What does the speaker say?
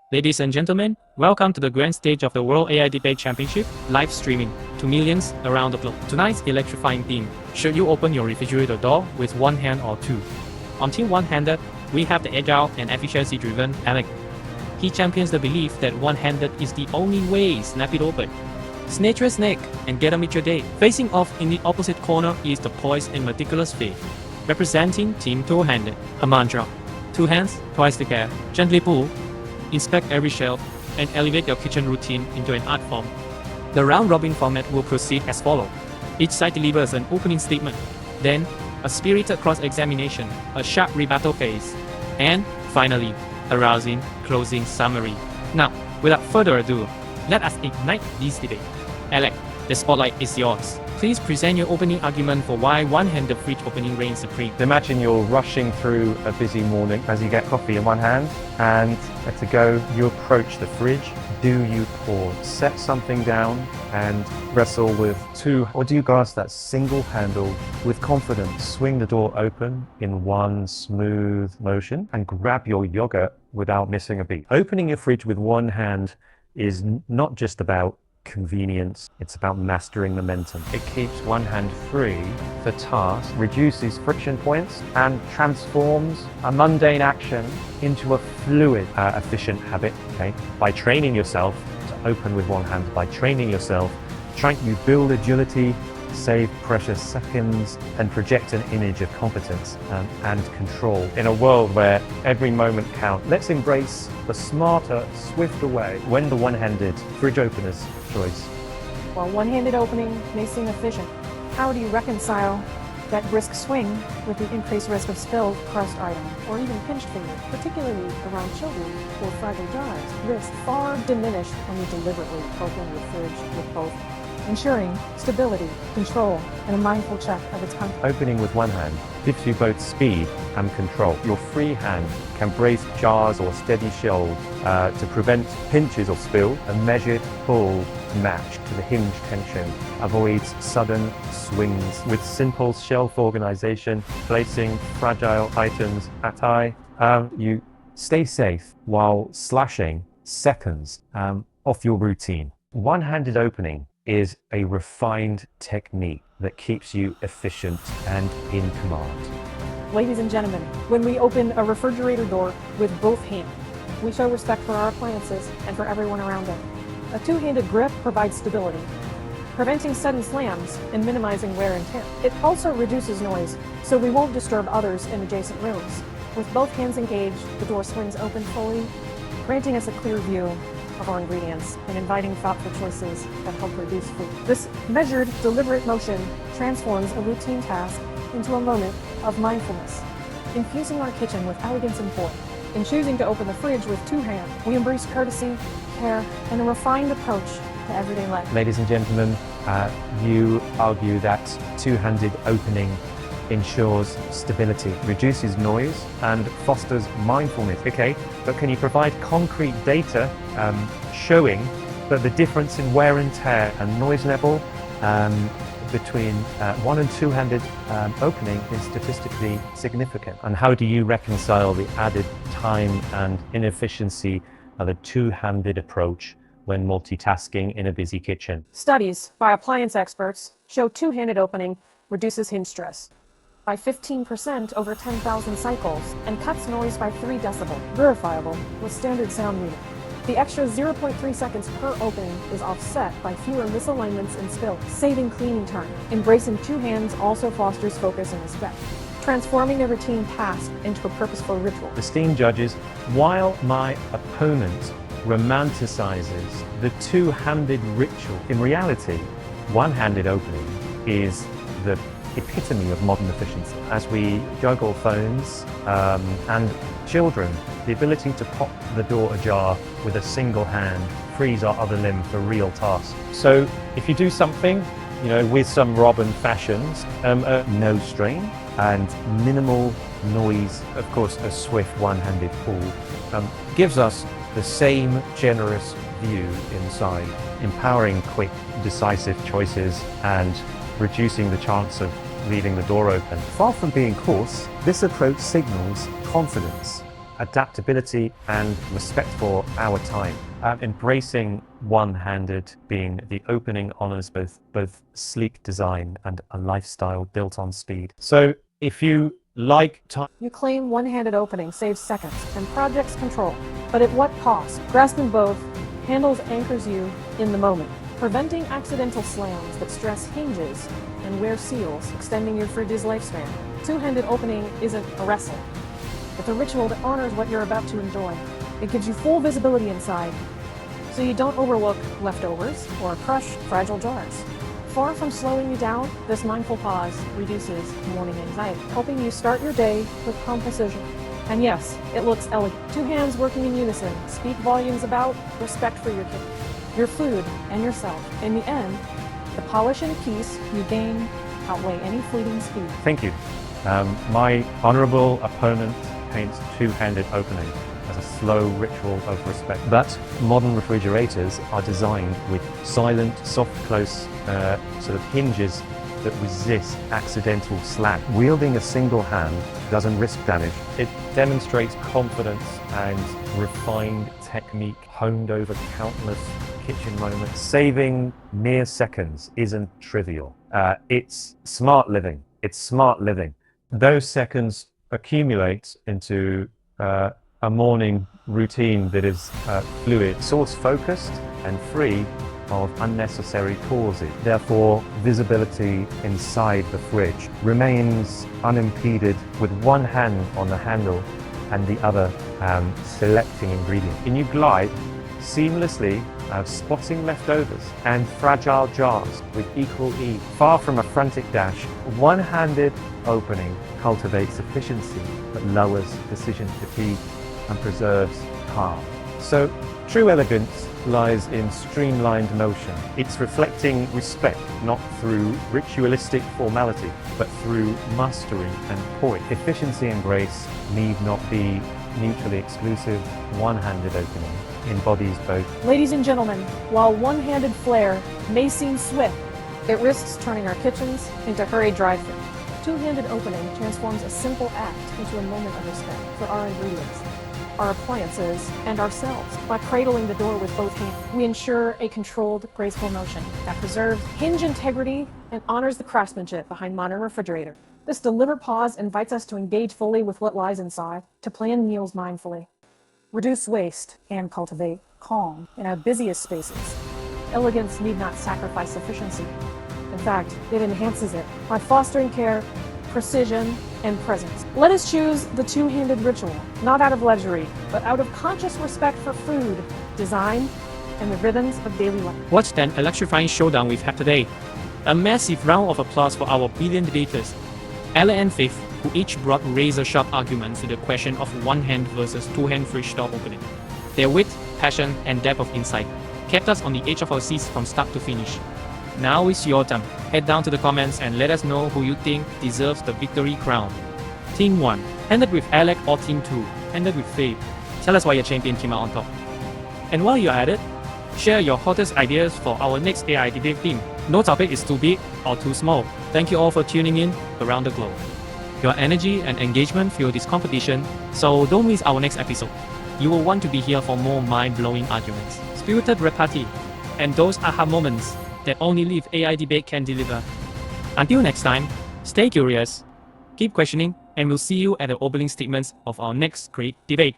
Ladies and gentlemen, welcome to the grand stage of the World AI Debate Championship, live streaming to millions around the globe. Tonight's electrifying theme: should you open your refrigerator door with one hand or two? On Team One-Handed, we have the agile and efficiency-driven Alec. He champions the belief that one-handed is the only way. Snap it open. Snatch your snake and get on with your day. Facing off in the opposite corner is the poised and meticulous Faith, representing Team Two-Handed. Her mantra: 2 hands, twice the care. Gently pull, inspect every shelf, and elevate your kitchen routine into an art form. The round-robin format will proceed as follows. Each side delivers an opening statement, then a spirited cross-examination, a sharp rebuttal phase, and finally, a rousing closing summary. Now, without further ado, let us ignite this debate. Alec, the spotlight is yours. Please present your opening argument for why one-handed fridge opening reigns supreme. Imagine you're rushing through a busy morning as you get coffee in one hand, and to go, you approach the fridge. Do you pause, set something down, and wrestle with two, or do you grasp that single handle with confidence, swing the door open in one smooth motion, and grab your yogurt without missing a beat? Opening your fridge with one hand is not just about convenience, it's about mastering momentum. It keeps one hand free for tasks, reduces friction points, and transforms a mundane action into a fluid, efficient habit. Okay, by training yourself to open with one hand, by training yourself, you build agility, save precious seconds, and project an image of competence and control. In a world where every moment counts, let's embrace the smarter, swifter way when the one-handed fridge opener's choice. While one-handed opening may seem efficient, how do you reconcile that brisk swing with the increased risk of spilled, crushed item, or even pinched finger, particularly around children or fragile jars? Risk far diminished when you deliberately open your fridge with both, ensuring stability, control, and a mindful check of its content. Opening with one hand gives you both speed and control. Your free hand can brace jars or steady shelves to prevent pinches or spill. A measured pull matched to the hinge tension avoids sudden swings. With simple shelf organization, placing fragile items at eye, you stay safe while slashing seconds off your routine. One-handed opening is a refined technique that keeps you efficient and in command. Ladies and gentlemen, when we open a refrigerator door with both hands, we show respect for our appliances and for everyone around them. A two-handed grip provides stability, preventing sudden slams and minimizing wear and tear. It also reduces noise, so we won't disturb others in adjacent rooms. With both hands engaged, the door swings open fully, granting us a clear view of our ingredients and inviting thoughtful choices that help reduce food. This measured, deliberate motion transforms a routine task into a moment of mindfulness, infusing our kitchen with elegance and poise. In choosing to open the fridge with two hands, we embrace courtesy, care, and a refined approach to everyday life. Ladies and gentlemen, you argue that two-handed opening ensures stability, reduces noise, and fosters mindfulness. Okay, but can you provide concrete data showing that the difference in wear and tear and noise level between one and two-handed opening is statistically significant? And how do you reconcile the added time and inefficiency of a two-handed approach when multitasking in a busy kitchen? Studies by appliance experts show two-handed opening reduces hinge stress by 15% over 10,000 cycles and cuts noise by 3 decibels, verifiable with standard sound meter. The extra 0.3 seconds per opening is offset by fewer misalignments and spills, saving cleaning time. Embracing two hands also fosters focus and respect, transforming a routine task into a purposeful ritual. Esteemed judges, while my opponent romanticizes the two-handed ritual, in reality, one-handed opening is the epitome of modern efficiency. As we juggle phones and children, the ability to pop the door ajar with a single hand frees our other limb for real tasks. So if you do something, with some Robin fashions, no strain and minimal noise, of course, a swift one-handed pull gives us the same generous view inside, empowering quick, decisive choices and reducing the chance of leaving the door open. Far from being coarse, this approach signals confidence adaptability and respect for our time. Embracing one-handed being the opening honors both sleek design and a lifestyle built on speed. So if you like time, You claim one-handed opening saves seconds and projects control. But at what cost? Grasping both handles anchors you in the moment, preventing accidental slams that stress hinges and wear seals, extending your fridge's lifespan. Two-handed opening isn't a wrestle. It's a ritual that honors what you're about to enjoy. It gives you full visibility inside, so you don't overlook leftovers or crush fragile jars. Far from slowing you down, this mindful pause reduces morning anxiety, helping you start your day with calm precision. And yes, it looks elegant. Two hands working in unison speak volumes about respect for your kitchen, your food, and yourself. In the end, the polish and peace you gain outweigh any fleeting speed. thank you. My honorable opponent paints two-handed opening as a slow ritual of respect. But modern refrigerators are designed with silent, soft close sort of hinges that resist accidental slam. Wielding a single hand doesn't risk damage. It demonstrates confidence and refined technique honed over countless kitchen moments. Saving mere seconds isn't trivial. It's smart living. It's smart living. Those seconds accumulate into a morning routine that is fluid, source-focused, and free of unnecessary pauses. Therefore, visibility inside the fridge remains unimpeded with one hand on the handle and the other selecting ingredients. And you glide seamlessly, spotting leftovers and fragile jars with equal ease. Far from a frantic dash, one-handed opening cultivates efficiency but lowers decision fatigue and preserves calm. So true elegance lies in streamlined motion. It's reflecting respect not through ritualistic formality but through mastery and poise. Efficiency and grace need not be mutually exclusive. One-handed opening embodies both. Ladies and gentlemen, while one-handed flair may seem swift, it risks turning our kitchens into hurried drive-thru. Two-handed opening transforms a simple act into a moment of respect for our ingredients, our appliances, and ourselves. By cradling the door with both hands, we ensure a controlled, graceful motion that preserves hinge integrity and honors the craftsmanship behind modern refrigerator. This deliberate pause invites us to engage fully with what lies inside, to plan meals mindfully, reduce waste, and cultivate calm in our busiest spaces. Elegance need not sacrifice efficiency. In fact, it enhances it by fostering care, precision, and presence. Let us choose the two-handed ritual, not out of luxury, but out of conscious respect for food, design, and the rhythms of daily life. What an electrifying showdown we've had today. A massive round of applause for our brilliant debaters, Ella and Faith, who each brought razor-sharp arguments to the question of one-hand versus two-hand fridge door opening. Their wit, passion, and depth of insight kept us on the edge of our seats from start to finish. Now it's your turn. Head down to the comments and let us know who you think deserves the victory crown. Team 1, ended with Alec, or Team 2, ended with Faith. Tell us why your champion came out on top. And while you're at it, share your hottest ideas for our next AI debate theme. No topic is too big or too small. Thank you all for tuning in around the globe. Your energy and engagement fuel this competition, so don't miss our next episode. You will want to be here for more mind-blowing arguments, spirited repartee, and those aha moments that only Live AI Debate can deliver. Until next time, stay curious, keep questioning, and we'll see you at the opening statements of our next great debate.